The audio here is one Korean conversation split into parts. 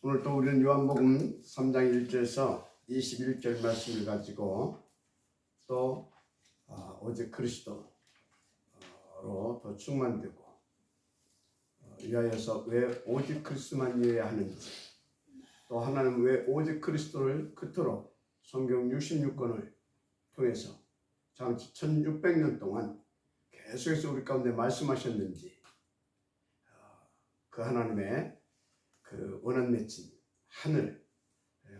오늘 또 우리는 요한복음 3장 1절에서 21절 말씀을 가지고 또 오직 그리스도로 더 충만되고 위하여서 왜 오직 그리스도만 위해야 하는지, 또 하나는 왜 오직 그리스도를 그토록 성경 66권을 통해서 장치 1600년 동안 계속해서 우리 가운데 말씀하셨는지, 그 하나님의 그 원한 맺힌 하늘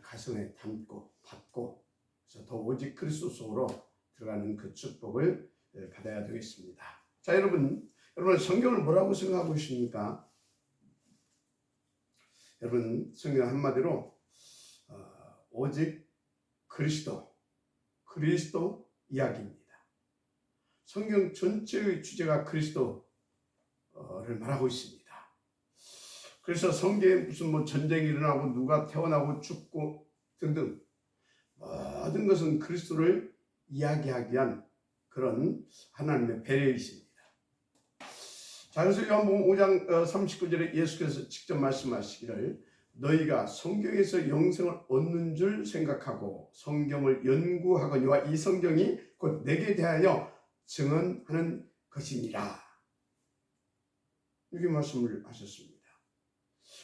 가슴에 담고 받고, 그래서 더 오직 그리스도 속으로 들어가는 그 축복을 받아야 되겠습니다. 자, 여러분 성경을 뭐라고 생각하고 계십니까? 여러분, 성경 한마디로 오직 그리스도 이야기입니다. 성경 전체의 주제가 그리스도를 말하고 있습니다. 그래서 성경에 무슨 전쟁이 일어나고 누가 태어나고 죽고 등등 모든 것은 그리스도를 이야기하기 위한 그런 하나님의 배려이십니다. 자, 그래서 요한복음 5장 39절에 예수께서 직접 말씀하시기를, 너희가 성경에서 영생을 얻는 줄 생각하고 성경을 연구하거니와 이 성경이 곧 내게 대하여 증언하는 것이니라. 이렇게 말씀을 하셨습니다.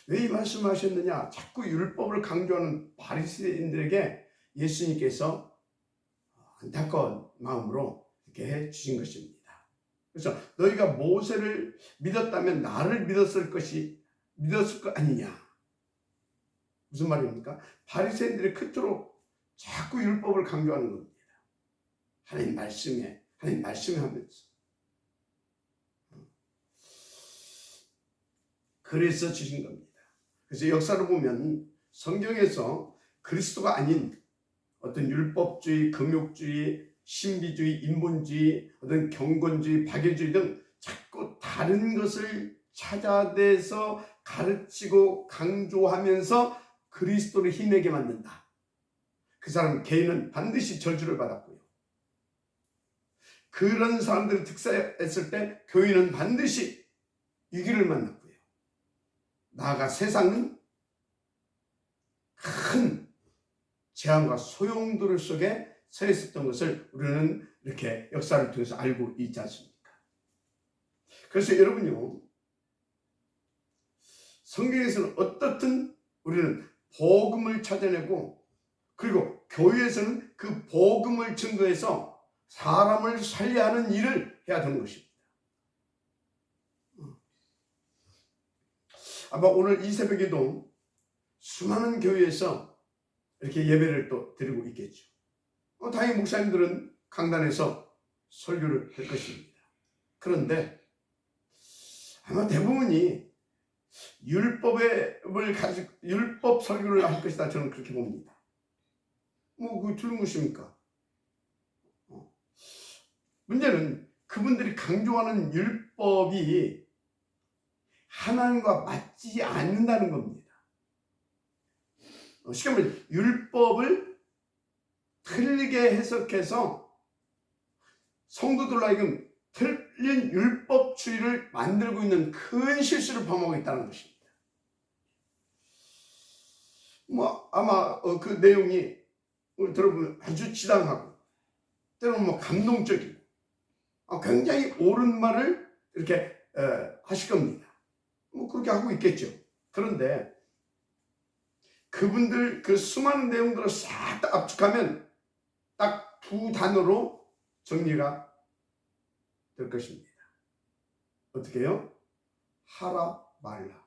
왜 이 말씀을 하셨느냐? 자꾸 율법을 강조하는 바리새인들에게 예수님께서 안타까운 마음으로 이렇게 해 주신 것입니다. 그래서 너희가 모세를 믿었다면 나를 믿었을 것 아니냐? 무슨 말입니까? 바리새인들이 그토록 자꾸 율법을 강조하는 겁니다. 하나님 말씀에 하면서. 그래서 주신 겁니다. 그래서 역사를 보면 성경에서 그리스도가 아닌 어떤 율법주의, 금욕주의, 신비주의, 인본주의, 어떤 경건주의, 박애주의 등 자꾸 다른 것을 찾아내서 가르치고 강조하면서 그리스도를 힘내게 만든다. 그 사람 개인은 반드시 저주를 받았고요. 그런 사람들을 특사했을 때 교인은 반드시 위기를 만났고요. 나아가 세상은 큰 재앙과 소용돌이 속에 서 있었던 것을 우리는 이렇게 역사를 통해서 알고 있지 않습니까? 그래서 여러분요, 성경에서는 어떻든 우리는 복음을 찾아내고, 그리고 교회에서는 그 복음을 증거해서 사람을 살려야 하는 일을 해야 되는 것입니다. 아마 오늘 이 새벽에도 수많은 교회에서 이렇게 예배를 또 드리고 있겠죠. 당연히 목사님들은 강단에서 설교를 할 것입니다. 그런데 아마 대부분이 율법 설교를 할 것이다, 저는 그렇게 봅니다. 그게 틀린 것입니까? 문제는 그분들이 강조하는 율법이 하나님과 맞지 않는다는 겁니다. 쉽게 말해 율법을 틀리게 해석해서 성도들로 하여금 틀린 율법주의를 만들고 있는 큰 실수를 범하고 있다는 것입니다. 아마 그 내용이 들어보면 아주 지당하고 때로는 감동적이고 굉장히 옳은 말을 이렇게 하실 겁니다. 그렇게 하고 있겠죠. 그런데 그분들 그 수많은 내용들을 싹 다 압축하면 딱 두 단어로 정리가 될 것입니다. 어떻게 해요? 하라 말라.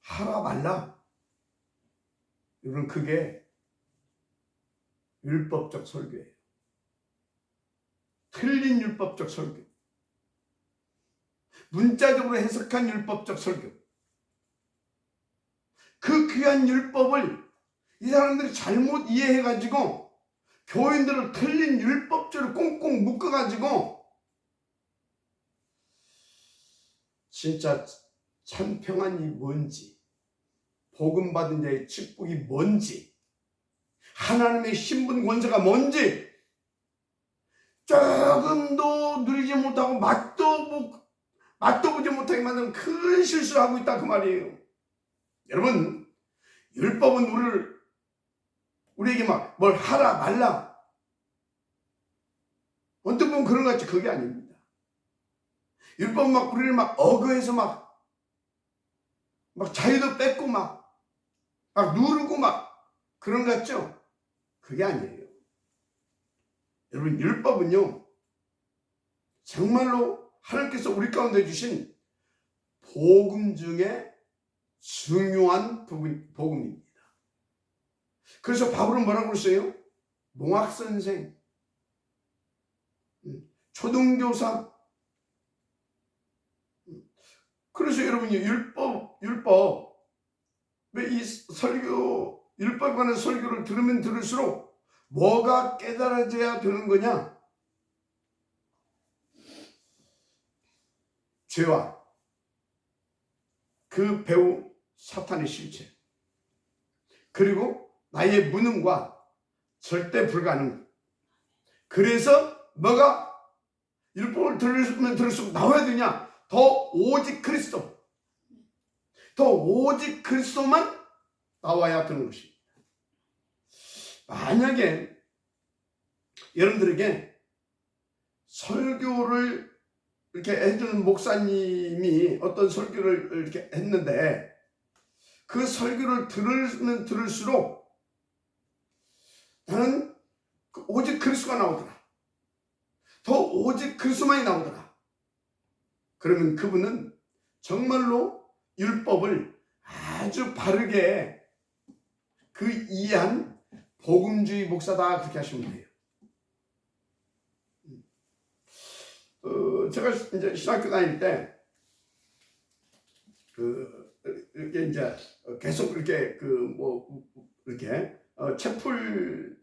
하라 말라. 여러분, 그게 율법적 설교예요. 틀린 율법적 설교. 문자적으로 해석한 율법적 설교. 그 귀한 율법을 이 사람들이 잘못 이해해가지고 교인들을 틀린 율법주의로 꽁꽁 묶어가지고 진짜 참 평안이 뭔지, 복음 받은 자의 축복이 뭔지, 하나님의 신분 권세가 뭔지 조금도 누리지 못하고 맛도 보지 못하게 만드는 큰 실수를 하고 있다, 그 말이에요. 여러분, 율법은 우리에게 막 뭘 하라 말라, 언뜻 보면 그런 것 같지. 그게 아닙니다. 율법은 막 우리를 막 억어해서 막 자유도 뺏고 막 누르고 막 그런 것 같죠? 그게 아니에요. 여러분, 율법은요, 정말로 하나님께서 우리 가운데 주신 복음 중에 중요한 복음입니다. 그래서 바울은 뭐라고 그랬어요? 농학선생, 초등교사. 그래서 여러분이 율법, 왜 이 율법에 관한 설교를 들으면 들을수록 뭐가 깨달아져야 되는 거냐? 죄와 그 배후 사탄의 실체, 그리고 나의 무능과 절대 불가능. 그래서 뭐가 율법을 들으면 들을수록 나와야 되냐? 더 오직 그리스도, 더 오직 그리스도만 나와야 되는 것입니다. 만약에 여러분들에게 설교를 이렇게 해주는 목사님이 어떤 설교를 이렇게 했는데 그 설교를 들으면 들을수록 나는 오직 그리스도가 나오더라, 더 오직 그리스도만이 나오더라, 그러면 그분은 정말로 율법을 아주 바르게 이해한 복음주의 목사다, 그렇게 하시면 돼요. 제가 이제 신학교 다닐 때 이렇게 이제 계속 이렇게 이렇게 채플이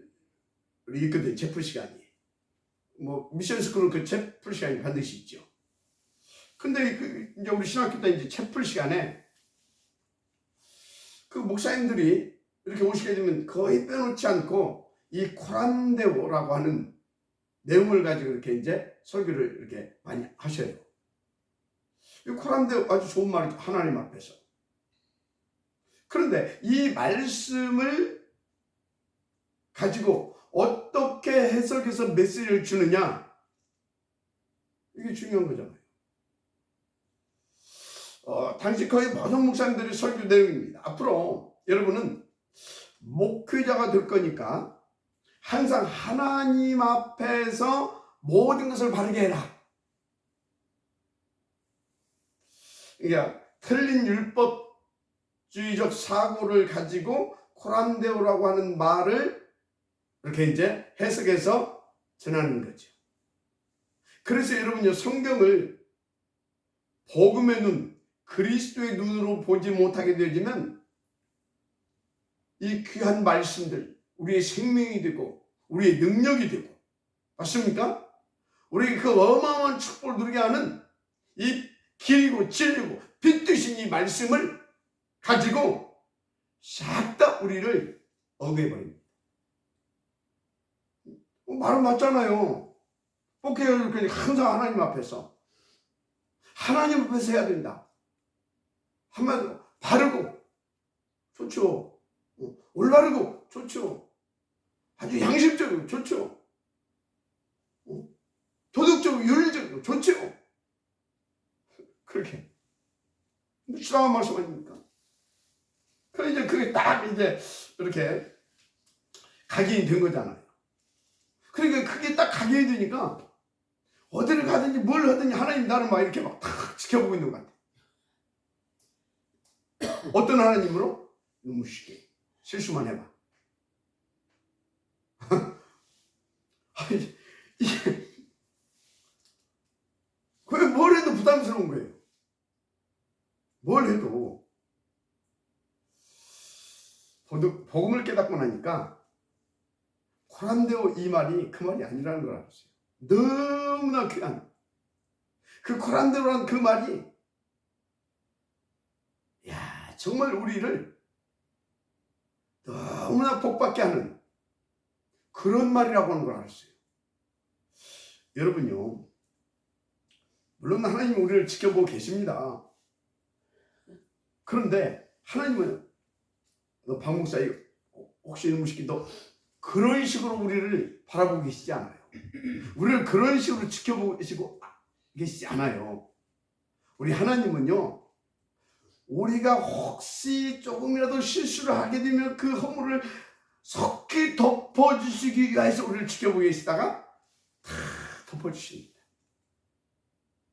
있거든요. 채플 시간이 미션 스쿨은 그 채플 시간이 반드시 있죠. 근데 이제 우리 신학교 때 이제 채플 시간에 그 목사님들이 이렇게 오시게 되면 거의 빼놓지 않고 이 코란데오라고 하는 내용을 가지고 이렇게 이제 설교를 이렇게 많이 하셔요. 이 코란데오 아주 좋은 말이죠. 하나님 앞에서. 그런데 이 말씀을 가지고 어떻게 해석해서 메시지를 주느냐, 이게 중요한 거잖아요. 당시 거의 모든 목사님들의 설교 내용입니다. 앞으로 여러분은 목회자가 될 거니까 항상 하나님 앞에서 모든 것을 바르게 해라. 그러니까 틀린 율법주의적 사고를 가지고 코란데오라고 하는 말을 이렇게 이제 해석해서 전하는 거죠. 그래서 여러분요, 성경을 복음의 눈, 그리스도의 눈으로 보지 못하게 되지만 이 귀한 말씀들, 우리의 생명이 되고 우리의 능력이 되고, 맞습니까? 우리에게 그 어마어마한 축복을 누리게 하는 이 길이고 진리고 빛 되신 이 말씀을 가지고 싹 다 우리를 어겨버립니다. 말은 맞잖아요. 목회자들 항상 하나님 앞에서 해야 된다. 한마디로 바르고 좋죠. 올바르고 좋죠. 아주 양심적이고 좋죠. 도덕적이고 윤리적이고 좋죠. 그렇게 무시당한 말씀 아닙니까? 그래 이제 그게 딱 이제 이렇게 각인이 된 거잖아요. 그러니까 그게 딱 각인이 되니까 어디를 가든지 뭘 하든지 하나님 나를 막 이렇게 막 탁 지켜보고 있는 것 같아. 어떤 하나님으로? 너무 쉽게 실수만 해봐. 이게 왜 뭘 해도 부담스러운 거예요. 뭘 해도 복음을 깨닫고 나니까 코란데오 이 말이 그 말이 아니라는 걸 알았어요. 너무나 귀한 그 코란데오라는 그 말이 정말 우리를 너무나 복받게 하는 그런 말이라고 하는 걸 알았어요. 여러분요, 물론 하나님이 우리를 지켜보고 계십니다. 그런데 하나님은 너 박 목사 혹시 이놈 새끼 너 그런 식으로 우리를 바라보고 계시지 않아요. 우리를 그런 식으로 지켜보고 계시지 않아요. 우리 하나님은요, 우리가 혹시 조금이라도 실수를 하게 되면 그 허물을 속히 덮어주시기 위해서 우리를 지켜보고 계시다가 다 덮어주십니다.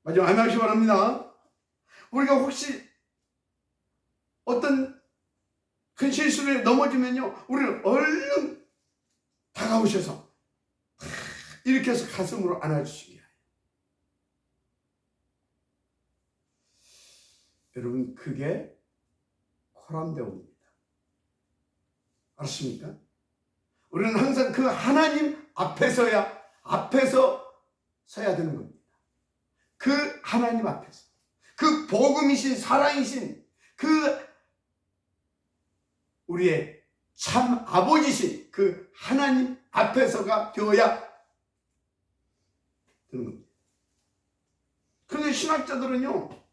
마지막 아멘 하시기 바랍니다. 우리가 혹시 어떤 큰 실수를 넘어지면요, 우리는 얼른 다가오셔서 이렇게 해서 가슴으로 안아주시기 위하여. 여러분, 그게 코람데오입니다. 알았습니까? 우리는 항상 그 하나님 앞에서 서야 되는 겁니다. 그 하나님 앞에서, 그 복음이신 사랑이신 그 우리의 참 아버지신 그 하나님 앞에서가 되어야 되는 겁니다. 그런데 신학자들은요,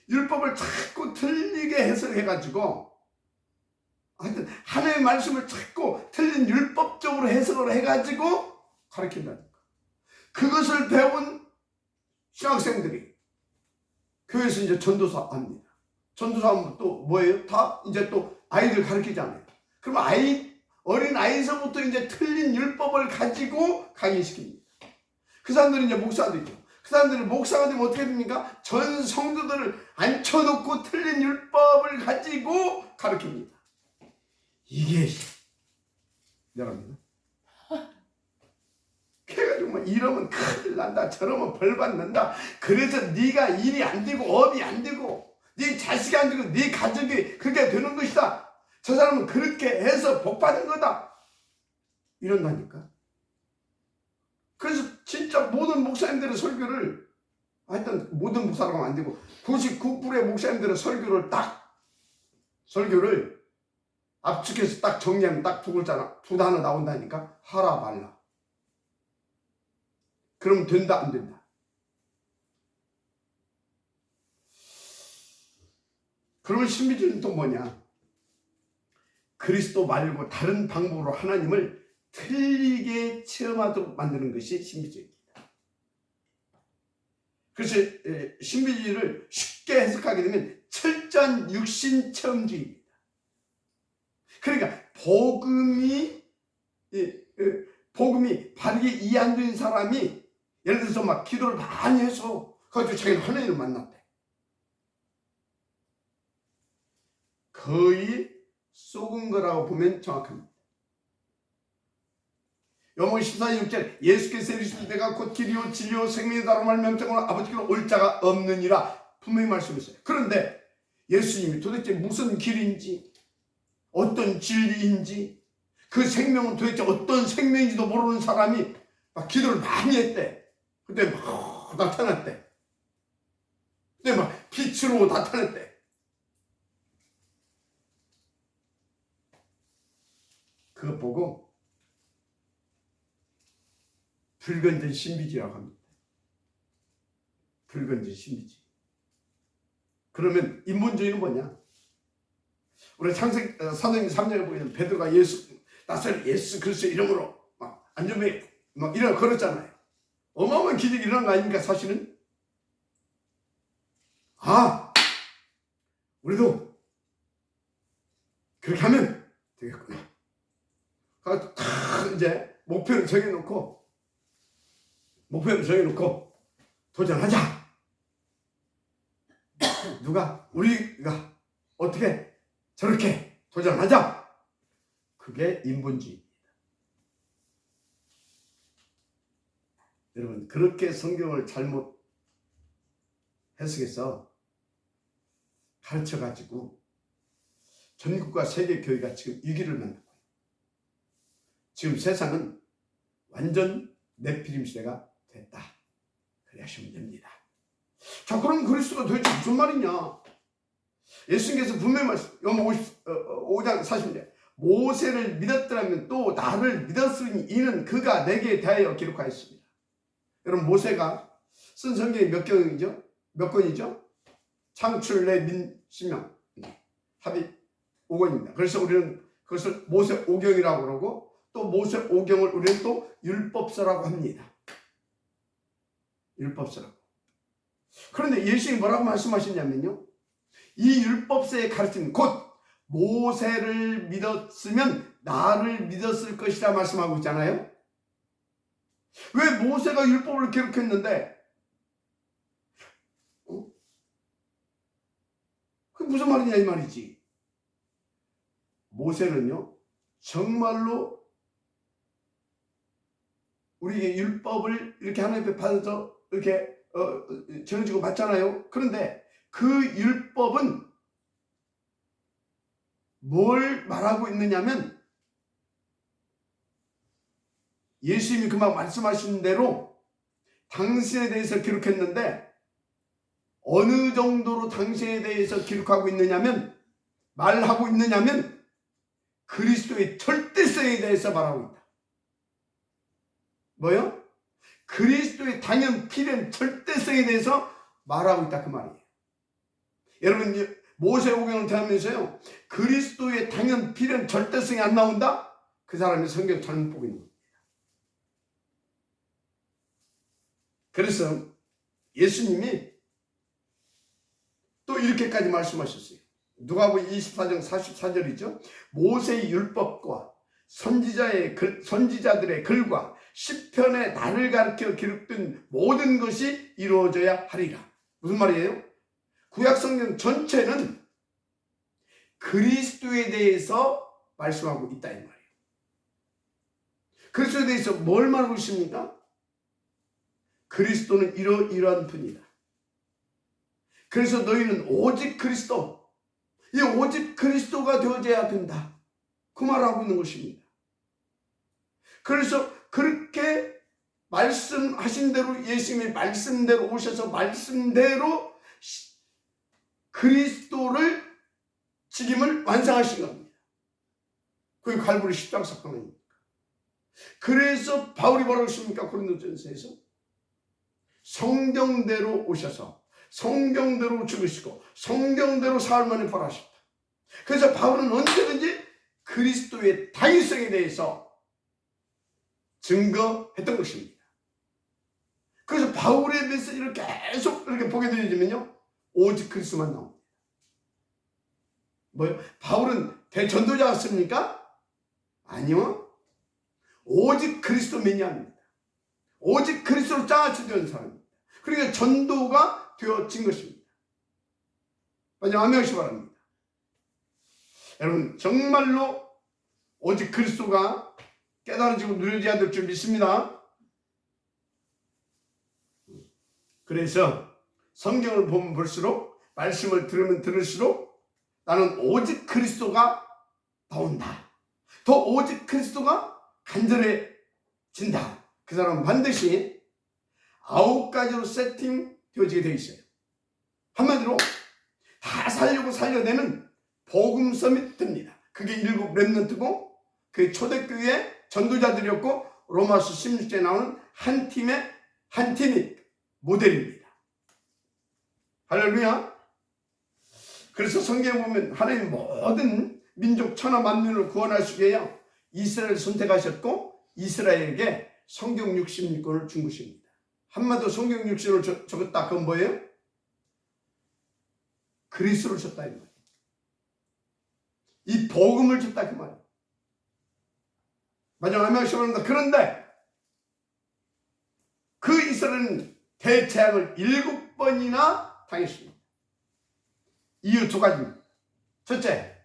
율법을 자꾸 틀리게 해석해가지고, 하여튼 하나님의 말씀을 자꾸 틀린 율법적으로 해석을 해가지고 가르친다니까. 그것을 배운 신학생들이 교회에서 이제 전도사 합니다. 전도사 하면 또 뭐예요? 다 이제 또 아이들 가르치잖아요. 그럼 어린 아이서부터 이제 틀린 율법을 가지고 강의시킵니다. 그 사람들이 이제 목사들이죠. 그 사람들이 목사가 되면 어떻게 됩니까? 전 성도들을 앉혀놓고 틀린 율법을 가지고 가르칩니다. 이게 여러분, 걔가 정말 이러면 큰일 난다, 저러면 벌 받는다, 그래서 네가 일이 안 되고 업이 안 되고 네 자식이 안 되고 네 가족이 그렇게 되는 것이다, 저 사람은 그렇게 해서 복 받은 거다, 이런다니까. 그래서 진짜 모든 목사님들의 설교를, 하여튼 모든 목사라고 하면 안 되고 99%의 목사님들의 설교를 압축해서 딱 정리하면 딱 두 글자, 두 단어 나온다니까. 하라 말라. 그럼 된다 안 된다. 그러면 신비주의는 또 뭐냐? 그리스도 말고 다른 방법으로 하나님을 틀리게 체험하도록 만드는 것이 신비주의입니다. 그래서 신비주의를 쉽게 해석하게 되면 철저한 육신 체험주의입니다. 그러니까 복음이 바르게 이해 안 된 사람이 예를 들어서 막 기도를 많이 해서 그래가지고 자기는 하나님을 만났대. 거의 속은 거라고 보면 정확합니다. 요한복음 14장 6절, 예수께서 이르시되 내가 곧 길이요 진리요 생명이다라고 말명장으로 아버지께로 올 자가 없느니라 분명히 말씀했어요. 그런데 예수님이 도대체 무슨 길인지, 어떤 진리인지, 그 생명은 도대체 어떤 생명인지도 모르는 사람이 막 기도를 많이 했대. 근데 막 나타났대. 근데 막 빛으로 나타났대. 그거 보고 불건전 신비주의라고 합니다. 불건전 신비주의. 그러면 인본주의는 뭐냐? 우리 창세기 사도행전 3장에 보면 베드로가 나사렛 예수 그리스도 이름으로 막 안전뱅이 막 이런 거 걸었잖아요. 어마어마한 기적이 일어난 거 아닙니까? 사실은. 우리도 그렇게 하면 되겠구나. 그래서 탁 이제 목표를 정해놓고 도전하자. 우리가 어떻게 저렇게 도전하자. 그게 인본주의입니다. 여러분, 그렇게 성경을 잘못 해석해서 가르쳐가지고 전국과 세계 교회가 지금 위기를 만나고 있어요. 지금 세상은 완전 네피림 시대가 됐다. 그래 하시면 됩니다. 자, 그럼 그리스도가 도대체 무슨 말이냐? 예수님께서 분명히 요한복음 5장 40절, 모세를 믿었더라면 또 나를 믿었으니 이는 그가 내게 대하여 기록하였습니다. 여러분, 모세가 쓴 성경이 몇 권이죠? 창출, 레위기, 신명, 합의 오경입니다. 그래서 우리는 그것을 모세오경이라고 그러고 또 모세오경을 우리는 또 율법서라고 합니다. 율법서라고. 그런데 예수님이 뭐라고 말씀하셨냐면요, 이 율법서의 가르침 곧 모세를 믿었으면 나를 믿었을 것이라 말씀하고 있잖아요. 왜 모세가 율법을 기록했는데 그게 무슨 말이냐 이 말이지. 모세는요 정말로 우리에게 율법을 이렇게 하나님 앞에 받아서 이렇게 전해지고 받잖아요. 그런데 그 율법은 뭘 말하고 있느냐면 예수님이 금방 말씀하신 대로 당신에 대해서 기록했는데 어느 정도로 당신에 대해서 기록하고 있느냐면 말하고 있느냐면 그리스도의 절대성에 대해서 말하고 있다. 뭐요? 그리스도의 당연 필연 절대성에 대해서 말하고 있다 그 말이에요. 여러분 모세오경을 대하면서요 그리스도의 당연 필연 절대성이 안 나온다? 그 사람이 성경 잘못 보고 있는 겁니다. 그래서 예수님이 또 이렇게까지 말씀하셨어요. 누가복음 24장 44절이죠. 모세의 율법과 선지자들의 글과 시편의 나를 가르쳐 기록된 모든 것이 이루어져야 하리라. 무슨 말이에요? 구약성경 전체는 그리스도에 대해서 말씀하고 있다 이 말이에요. 그리스도에 대해서 뭘 말하고 있습니까? 그리스도는 이러한 분이다. 그래서 너희는 오직 그리스도, 이 오직 그리스도가 되어져야 된다. 그 말을 하고 있는 것입니다. 그래서 그렇게 말씀하신 대로 예수님의 말씀대로 오셔서 말씀대로 그리스도를 직임을 완성하신 겁니다. 그게 갈보리 십자가 사건입니다. 그래서 바울이 뭐라고 했습니까? 고린도전서에서 성경대로 오셔서 성경대로 죽으시고 성경대로 사흘 만에 부활하셨다. 그래서 바울은 언제든지 그리스도의 당위성에 대해서 증거했던 것입니다. 그래서 바울의 메시지를 계속 이렇게 보게 되어지면요 오직 그리스도만 나옵니다. 뭐요? 바울은 대전도자였습니까? 아니요. 오직 그리스도 매니아입니다. 오직 그리스도로 장아찌 되는 사람입니다. 그러니까 전도가 되어진 것입니다. 맞아요. 아멘하시기 바랍니다. 여러분 정말로 오직 그리스도가 깨달아지고 누려져야 될 줄 믿습니다. 그래서 성경을 보면 볼수록 말씀을 들으면 들을수록 나는 오직 그리스도가 나온다. 더 오직 그리스도가 간절해진다. 그 사람은 반드시 9가지로 세팅되어지게 되어 있어요. 한마디로 다 살려고 살려내는 복음 서밋 됩니다. 그게 7 렘넌트고 그 초대교회 전도자들이었고 로마서 16장에 나오는 한 팀이 모델입니다. 할렐루야. 그래서 성경에 보면 하나님 모든 민족 천하 만민을 구원하시기 위하여 이스라엘을 선택하셨고 이스라엘에게 성경 66권을 준 것입니다. 한마디로 성경 60권을 적었다. 그건 뭐예요? 그리스도를 줬다 이 말이에요. 이 복음을 줬다 그 말이에요. 마지막 아멘 하시기 바랍니다. 그런데 그 이스라엘은 대재앙을 7번이나 당했습니다. 이유 2가지입니다. 첫째,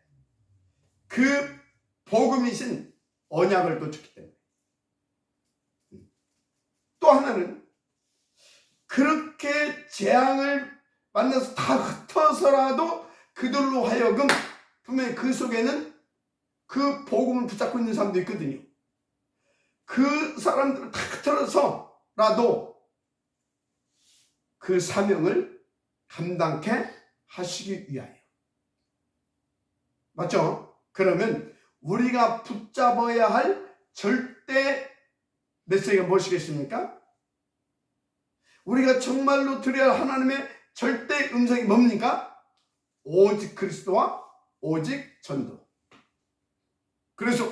그 복음이신 언약을 놓쳤기 때문에. 또 하나는 그렇게 재앙을 만나서 다 흩어서라도 그들로 하여금 분명히 그 속에는 그 복음을 붙잡고 있는 사람도 있거든요. 그 사람들을 다 흩어서라도 그 사명을 감당케 하시기 위하여. 맞죠? 그러면 우리가 붙잡아야 할 절대 메시지가 무엇이겠습니까? 우리가 정말로 드려야 할 하나님의 절대 음성이 뭡니까? 오직 그리스도와 오직 전도. 그래서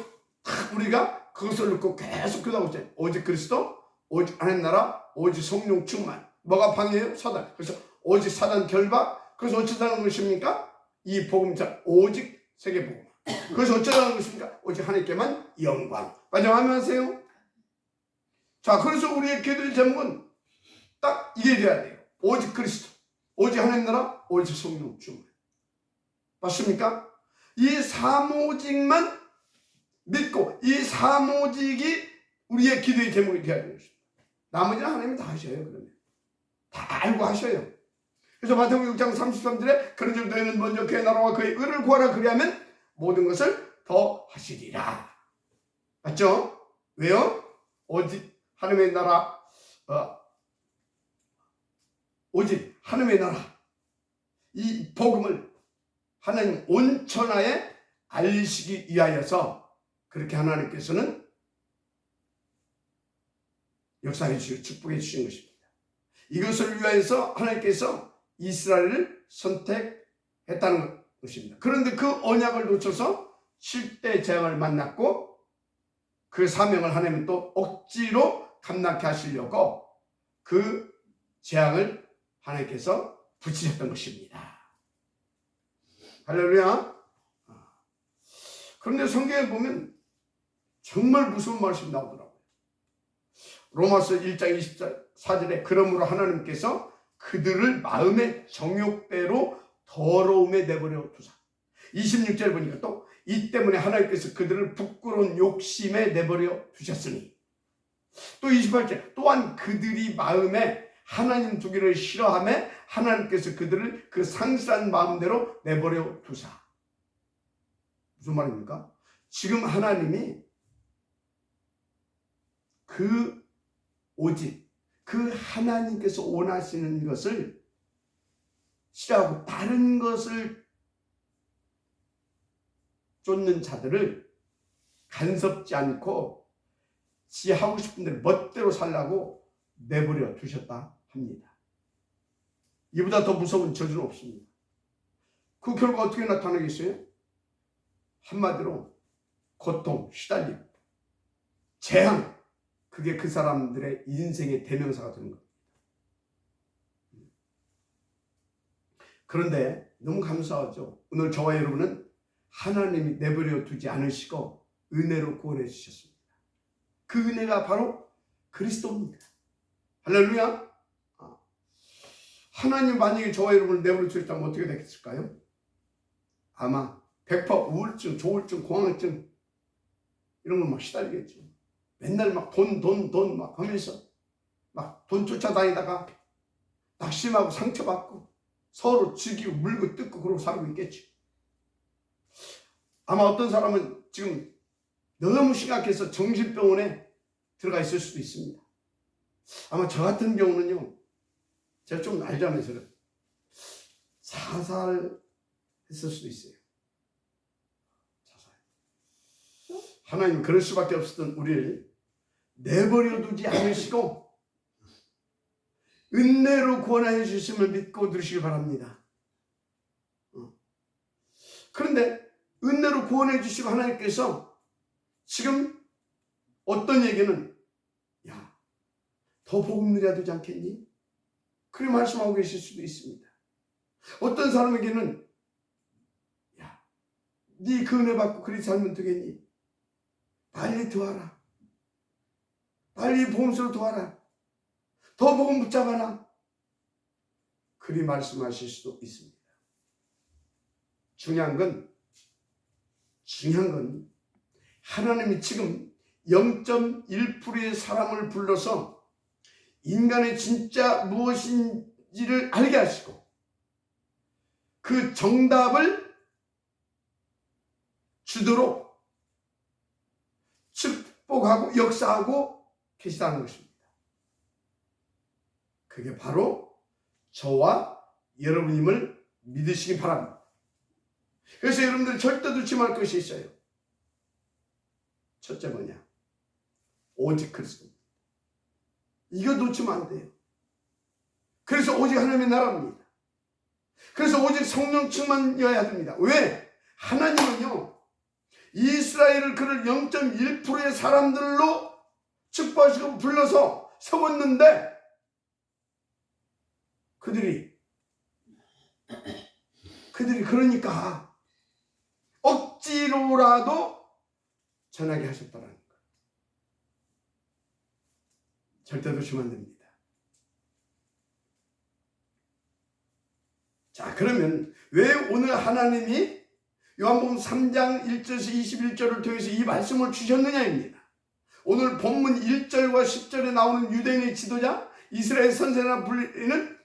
딱 우리가 그것을 놓고 계속 기도하고 있어요. 오직 그리스도, 오직 하나님 나라, 오직 성령 충만. 뭐가 방해예요? 사단. 그래서 오직 사단 결박. 그래서 어쩌다는 것입니까? 이 복음자 오직 세계복음. 그래서 어쩌다는 것입니까? 오직 하나님께만 영광. 맞아하세요? 자, 그래서 우리의 기도의 제목은 딱 이게 돼야 돼요. 오직 그리스도, 오직 하나님 나라, 오직 성령 충만. 맞습니까? 이 사모직만 믿고 이 사모직이 우리의 기도의 제목이 되어야 되는 것입니다. 나머지는 하나님이 다 하셔요. 그러면 다 알고 하셔요. 그래서 마태복음 6장 33절에 그런즉 너희는 먼저 그의 나라와 그의 의를 구하라. 그리하면 모든 것을 더 하시리라. 맞죠? 왜요? 오직 하나님의 나라, 오직 하나님의 나라, 이 복음을 하나님 온 천하에 알리시기 위하여서 그렇게 하나님께서는 역사해 주시고 축복해 주신 것입니다. 이것을 위하여서 하나님께서 이스라엘을 선택했다는 것입니다. 그런데 그 언약을 놓쳐서 7대 재앙을 만났고 그 사명을 하나님은 또 억지로 감당케 하시려고 그 재앙을 하나님께서 붙이셨던 것입니다. 할렐루야. 그런데 성경에 보면 정말 무서운 말씀이 나오더라고요. 로마서 1장 24절에 그러므로 하나님께서 그들을 마음의 정욕대로 더러움에 내버려 두사. 26절 보니까 또 이 때문에 하나님께서 그들을 부끄러운 욕심에 내버려 두셨으니. 또 28절 또한 그들이 마음에 하나님 두기를 싫어하며 하나님께서 그들을 그 상실한 마음대로 내버려 두사. 무슨 말입니까? 지금 하나님이 오직 그 하나님께서 원하시는 것을 싫어하고 다른 것을 쫓는 자들을 간섭지 않고 지 하고 싶은 대로 멋대로 살라고 내버려 두셨다 합니다. 이보다 더 무서운 저주는 없습니다. 그 결과 어떻게 나타나겠어요? 한마디로 고통, 시달림, 재앙, 그게 그 사람들의 인생의 대명사가 되는 겁니다. 그런데 너무 감사하죠. 오늘 저와 여러분은 하나님이 내버려 두지 않으시고 은혜로 구원해 주셨습니다. 그 은혜가 바로 그리스도입니다. 할렐루야. 하나님 만약에 저와 여러분을 내버려 두셨다면 어떻게 되겠을까요? 아마 100% 우울증, 조울증, 공황증 이런 걸 막 시달리겠죠. 맨날 막 돈 막 하면서 막 돈 쫓아다니다가 낙심하고 상처받고 서로 죽이고 물고 뜯고 그러고 살고 있겠죠. 아마 어떤 사람은 지금 너무 심각해서 정신병원에 들어가 있을 수도 있습니다. 아마 저 같은 경우는요, 제가 좀 알자면서 자살했을 수도 있어요. 자살. 하나님 그럴 수밖에 없었던 우리를 내버려 두지 않으시고 은혜로 구원하여 주심을 믿고 들으시기 바랍니다. 그런데 은혜로 구원해 주시고 하나님께서 지금 어떤 얘기는 야, 더 복음 누려야 되지 않겠니? 그렇게 말씀하고 계실 수도 있습니다. 어떤 사람에게는 야, 네 그 은혜 받고 그리 살면 되겠니? 빨리 도와라. 빨리 복음서로 도와라. 더 복음 붙잡아라. 그리 말씀하실 수도 있습니다. 중요한 건 하나님이 지금 0.1%의 사람을 불러서 인간의 진짜 무엇인지를 알게 하시고 그 정답을 주도록 축복하고 역사하고 계시다는 것입니다. 그게 바로 저와 여러분임을 믿으시기 바랍니다. 그래서 여러분들 절대 놓지 말 것이 있어요. 첫째 뭐냐? 오직 그리스도. 이거 놓치면 안 돼요. 그래서 오직 하나님의 나라입니다. 그래서 오직 성령 충만이어야 됩니다. 왜? 하나님은요, 이스라엘을 그를 0.1%의 사람들로 축복하시고 불러서 세웠는데 그들이 그러니까 억지로라도 전하게 하셨다는 거예요. 절대 놓치면 안 됩니다. 자, 그러면 왜 오늘 하나님이 요한복음 3장 1절에서 21절을 통해서 이 말씀을 주셨느냐입니다. 오늘 본문 1절과 10절에 나오는 유대인의 지도자, 이스라엘 선생이라 불리는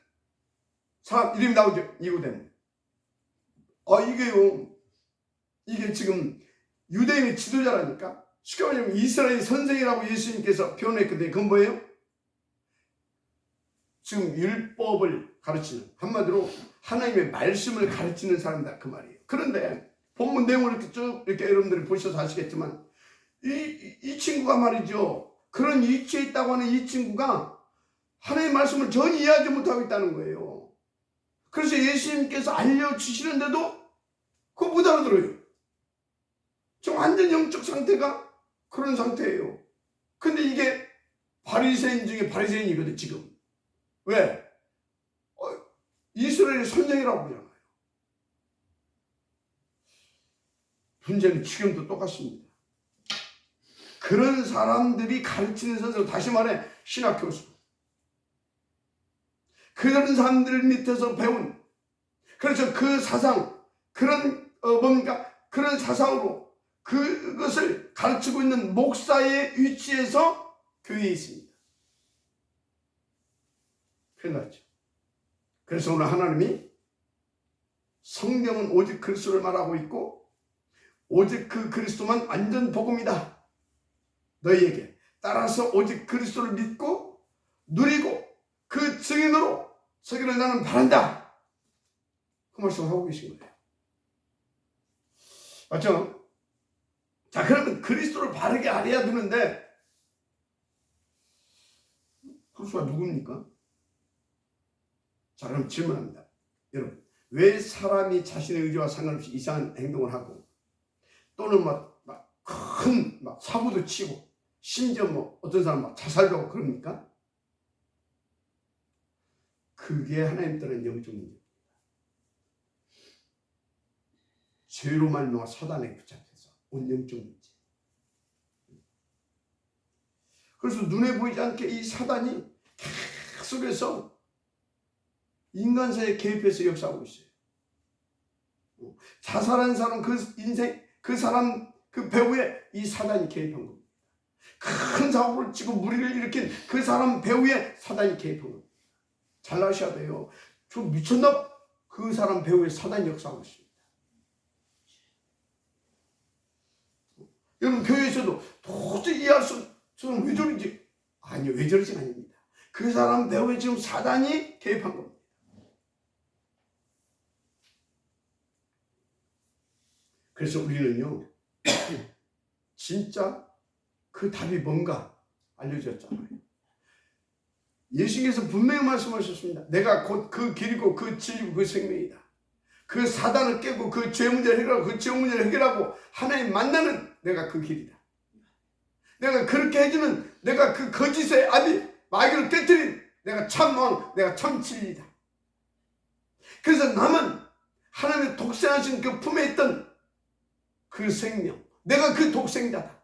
사람 이름이 나오죠. 니고데모. 이게 지금 유대인의 지도자라니까. 쉽게 말하면 이스라엘 선생이라고 예수님께서 표현했거든요. 그건 뭐예요? 지금 율법을 가르치는, 한마디로 하나님의 말씀을 가르치는 사람이다, 그 말이에요. 그런데 본문 내용을 이렇게 쭉 이렇게 여러분들이 보셔서 아시겠지만 이 친구가 말이죠, 그런 위치에 있다고 하는 이 친구가 하나님의 말씀을 전혀 이해하지 못하고 있다는 거예요. 그래서 예수님께서 알려주시는데도 그거 못 알아들어요. 지금 완전 영적 상태가 그런 상태예요. 근데 이게 바리새인 중에 바리새인이거든 지금. 왜? 이스라엘의 선생이라고 그러잖아요. 문제는 지금도 똑같습니다. 그런 사람들이 가르치는 선생, 다시 말해 신학 교수, 그런 사람들 밑에서 배운, 그래서 그 사상, 그런 그런 사상으로 그것을 가르치고 있는 목사의 위치에서 교회에 있습니다. 큰일 났죠. 그래서 오늘 하나님이 성경은 오직 그리스도를 말하고 있고 오직 그 그리스도만 완전 복음이다. 너희에게 따라서 오직 그리스도를 믿고 누리고 그 증인으로 서기를 나는 바란다. 그 말씀을 하고 계신 거예요. 맞죠? 자, 그러면 그리스도를 바르게 알아야 되는데 그리스도가 누굽니까? 자, 그럼 질문합니다. 여러분, 왜 사람이 자신의 의지와 상관없이 이상한 행동을 하고 또는 큰 사고도 치고 심지어 어떤 사람 자살도 하고 그럽니까? 그게 하나님 따른 영적 문제입니다. 죄로 말미암아 사단에 붙잡혀서 온 영적 문제. 그래서 눈에 보이지 않게 이 사단이 계속해서 인간사에 개입해서 역사하고 있어요. 자살한 사람 그 인생 그 사람 그 배후에 이 사단이 개입한 겁니다. 큰 사고를 치고 무리를 일으킨 그 사람 배후에 사단이 개입한 겁니다. 잘 아셔야 돼요. 저 미쳤나? 그 사람 배후에 사단이 역사하고 있습니다. 여러분, 교회에서도 도저히 이해할 수 저는 왜 저러지? 아니요, 왜 저러지 아닙니다. 그 사람 배후에 지금 사단이 개입한 겁니다. 그래서 우리는요, 진짜 그 답이 뭔가 알려줬잖아요. 예수님께서 분명히 말씀하셨습니다. 내가 곧 그 길이고 그 진리고 그 생명이다. 그 사단을 깨고 그 죄 문제를 해결하고 그 죄 문제를 해결하고 하나님 만나는 내가 그 길이다. 내가 그렇게 해주는 내가 그 거짓의 아비 마귀를 깨뜨린 내가 참왕, 내가 참 진리다. 그래서 남은 하나님의 독생하신 그 품에 있던 그 생명, 내가 그 독생자다.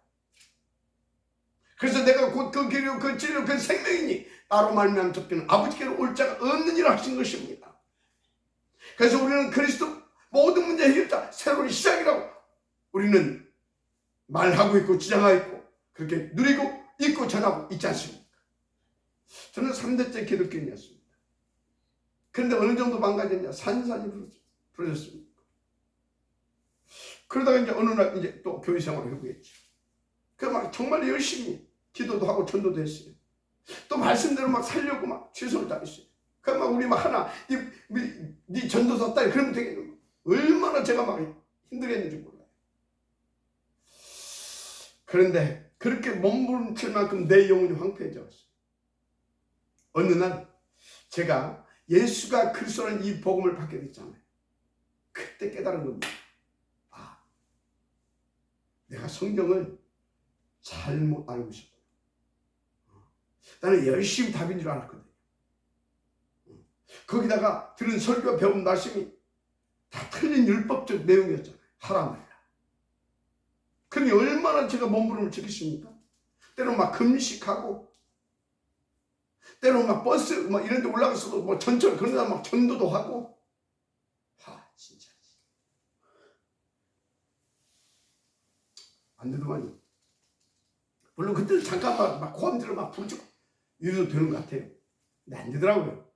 그래서 내가 곧 그 길이고 그 진리고 그 생명이니 나로 말미암아 쫓기는 아버지께로 올 자가 없느니라 하신 것입니다. 그래서 우리는 그리스도 모든 문제 해결자 새로운 시작이라고 우리는 말하고 있고 주장하고 있고 그렇게 누리고 있고 전하고 있지 않습니까? 저는 3대째 기독교인이었습니다. 그런데 어느 정도 망가졌냐? 산산이 부러졌습니다. 그러다가 이제 어느 날 이제 또 교회 생활을 해보겠지. 그 막 정말 열심히 기도도 하고 전도도 했어요. 또 말씀대로 막 살려고 막 최선을 다했어요. 그 막 우리 막 하나 네 전도사 딸 그러면 되겠는 거. 얼마나 제가 막 힘들겠는지 몰라요. 그런데 그렇게 몸부림칠 만큼 내 영혼이 황폐해져 왔어요. 어느 날 제가 예수가 그리스도라는 이 복음을 받게 됐잖아요. 그때 깨달은 겁니다. 아, 내가 성경을 잘못 알고 있었구나. 나는 열심히 답인 줄 알았거든. 거기다가 들은 설교 배운 말씀이 다 틀린 율법적 내용이었잖아요. 하라 말라. 그러니 얼마나 제가 몸부림을 치겠습니까? 때로 막 금식하고, 때로 막 버스 막 이런 데 올라가서도 뭐 전철 그런 데 막 전도도 하고. 진짜 안 되더만요. 물론 그때는 잠깐 막 고함들을 막 부르고 이래도 되는 것 같아요. 근데 안 되더라고요.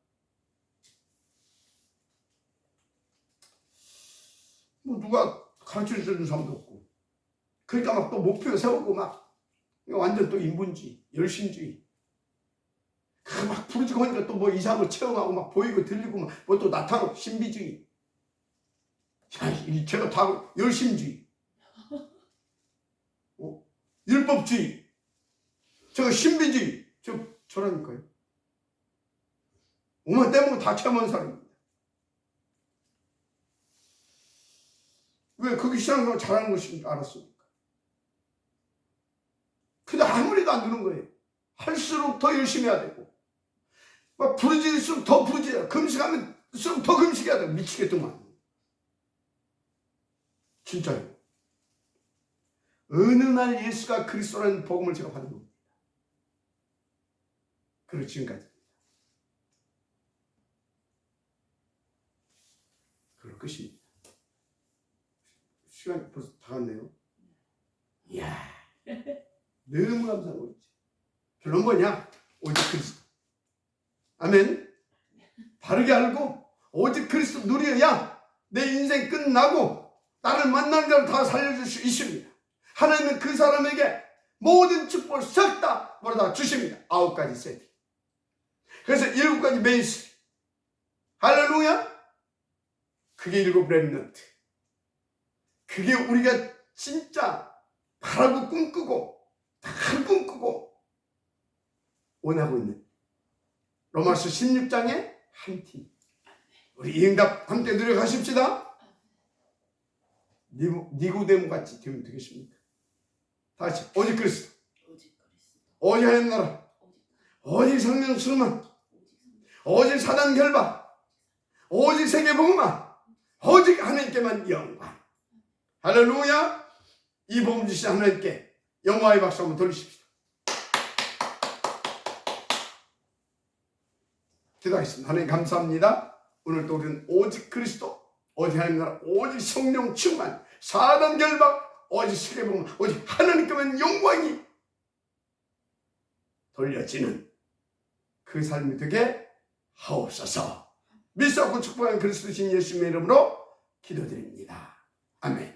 뭐 누가 가르쳐 주는 사람도 없고. 그러니까 막 또 목표 세우고 막 완전 또 인본주의, 열심주의. 막 부르지고 하니까 또 뭐 이상한 거 체험하고 막 보이고 들리고 막 뭐 또 나타나고 신비주의. 제가 다 열심주의. 율법주의. 제가 신비주의. 저라니까요. 오만 떼먹고 다 체험한 사람입니다. 왜 그게 신앙생활 잘하는 것인 알았습니까? 근데 아무리도 안 되는 거예요. 할수록 더 열심히 해야 되고, 막 부르짖을수록 더 부르짖어야, 금식하면 더 금식해야 되고, 미치겠더만. 진짜요. 어느 날 예수가 그리스도라는 복음을 제가 받은 겁니다. 그리고 지금까지. 그럴 것입니다. 시간이 벌써 다 갔네요. 이야, 너무 감사한 거지. 결론 뭐냐? 오직 그리스도. 아멘. 바르게 알고 오직 그리스도 누려야 내 인생 끝나고 나를 만나는 자를 다 살려줄 수 있습니다. 하나님은 그 사람에게 모든 축복을 싹 다 뭐다 주십니다. 9가지 세트. 그래서 7가지 메인스. 할렐루야. 그게 7 렘넌트. 그게 우리가 진짜 바라고 꿈꾸고 다 꿈꾸고 원하고 있는 로마서 16장의 한 팀. 우리 이 응답 함께 노력하십시다. 니고데모 같이 되면 되겠습니까? 다시 오직 그리스도, 오직 하나님 나라, 오직 성령 충만, 오직 사단 결박, 오직 세계 복음화, 오직 하나님께만 영광. 할렐루야. 이 복음 주신 하나님께 영광의 박수 한번 돌리십시오. 기도하겠습니다. 하나님 감사합니다. 오늘도 우리는 오직 그리스도, 오직 하나님 나라, 오직 성령 충만, 사단 결박, 오직 세계 복음화, 오직 하나님께만 영광이 돌려지는 그 삶이 되게 하옵소서. 믿사고 축복하는 그리스도신 예수님의 이름으로 기도드립니다. 아멘.